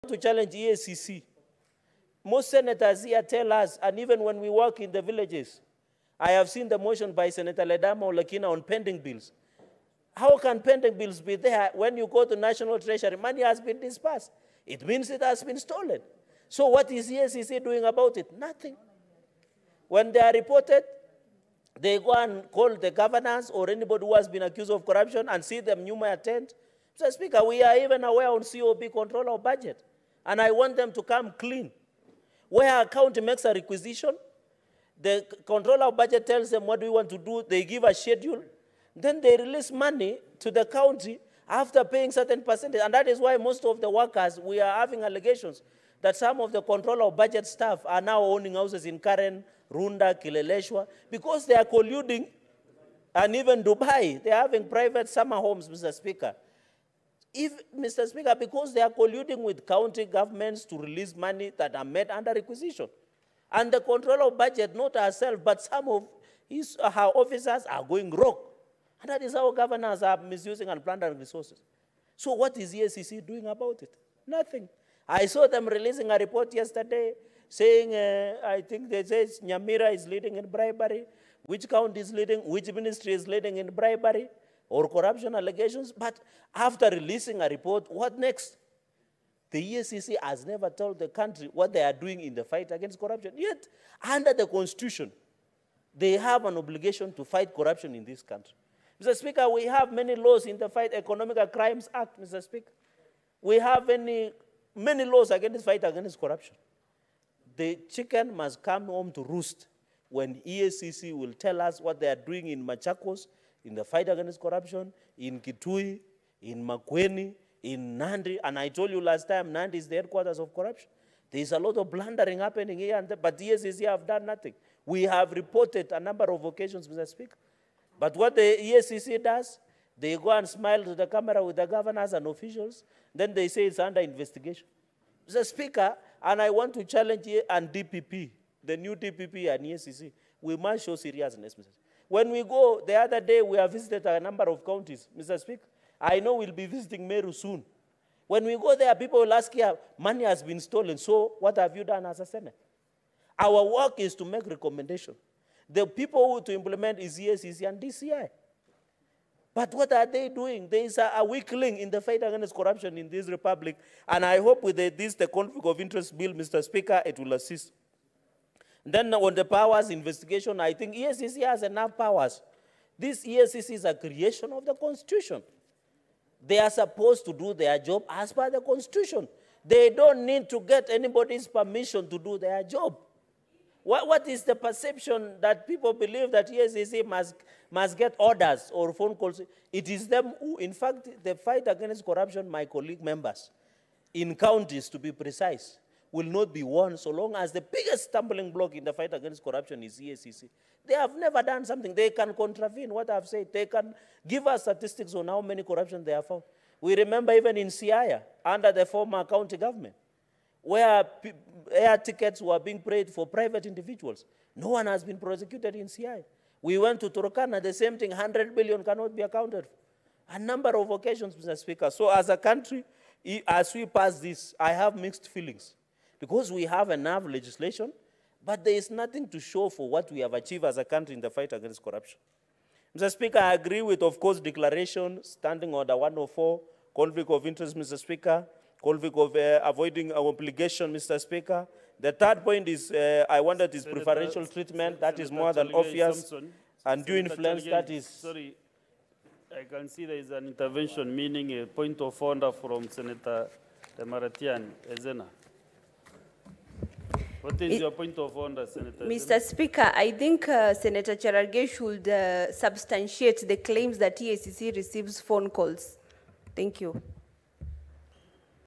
to challenge Eacc. Most senators here tell us, and even when we work in the villages, I have seen the motion by Senator Ledama Olakina on pending bills. How can pending bills be there when you go to National Treasury, money has been dispersed? It means it has been stolen. So what is Eacc doing about it? Nothing. When they are reported, they go and call the governors or anybody who has been accused of corruption and see them Numa attend. Mr. Speaker, we are even aware on COB control of budget. And I want them to come clean. Where a county makes a requisition, the controller of budget tells them what do we want to do, they give a schedule, then they release money to the county after paying certain percentage. And that is why most of the workers, we are having allegations that some of the controller of budget staff are now owning houses in Karen, Runda, Kileleshwa, because they are colluding, and even Dubai, they are having private summer homes, Mr. Speaker. Mr. Speaker, because they are colluding with county governments to release money that are made under requisition. And the controller of budget, not herself, but some of her officers are going rogue. And that is how governors are misusing and plundering resources. So what is Eacc doing about it? Nothing. I saw them releasing a report yesterday saying, I think they say Nyamira is leading in bribery, which county is leading, which ministry is leading in bribery or corruption allegations. But after releasing a report, what next? The Eacc has never told the country what they are doing in the fight against corruption. Yet, under the Constitution, they have an obligation to fight corruption in this country. Mr. Speaker, we have many laws in the Fight Economic Crimes Act, Mr. Speaker. We have many laws against fight against corruption. The chicken must come home to roost when Eacc will tell us what they are doing in Machakos, in the fight against corruption, in Kitui, in Makueni, in Nandi. And I told you last time, Nandi is the headquarters of corruption. There is a lot of blundering happening here and there, but Eacc have done nothing. We have reported a number of occasions, Mr. Speaker. But what the Eacc does, they go and smile to the camera with the governors and officials, then they say it's under investigation. Mr. Speaker, and I want to challenge you and DPP, the new DPP and Eacc, we must show seriousness, Mr. Speaker. When we go, the other day we have visited a number of counties, Mr. Speaker. I know we'll be visiting Meru soon. When we go there, people will ask here, money has been stolen, so what have you done as a Senate? Our work is to make recommendations. The people who to implement is Eacc and DCI. But what are they doing? There is a weak link in the fight against corruption in this republic, and I hope with the conflict of interest bill, Mr. Speaker, it will assist. Then on the powers investigation, I think Eacc has enough powers. This Eacc is a creation of the Constitution. They are supposed to do their job as per the Constitution. They don't need to get anybody's permission to do their job. What is the perception that people believe that Eacc must get orders or phone calls? It is them who, in fact, the fight against corruption, my colleague members, in counties to be precise, will not be won so long as the biggest stumbling block in the fight against corruption is Eacc. They have never done something. They can contravene what I've said. They can give us statistics on how many corruption they have found. We remember even in Siaya, under the former county government, where air tickets were being paid for private individuals. No one has been prosecuted in CI. We went to Turkana, the same thing, 100 billion cannot be accounted for. A number of occasions, Mr. Speaker. So as a country, as we pass this, I have mixed feelings. Because we have enough legislation, but there is nothing to show for what we have achieved as a country in the fight against corruption. Mr. Speaker, I agree with, of course, declaration, standing order 104, conflict of interest, Mr. Speaker, conflict of avoiding our obligation, Mr. Speaker. The third point is, I wanted is preferential treatment, that is more than obvious, and due influence, that is... Sorry, I can see there is an intervention, meaning a point of order from Senator Maratian Ezena. What is your point of order, Senator Mr. Ezena? Speaker, I think Senator Cherargei should substantiate the claims that Eacc receives phone calls. Thank you.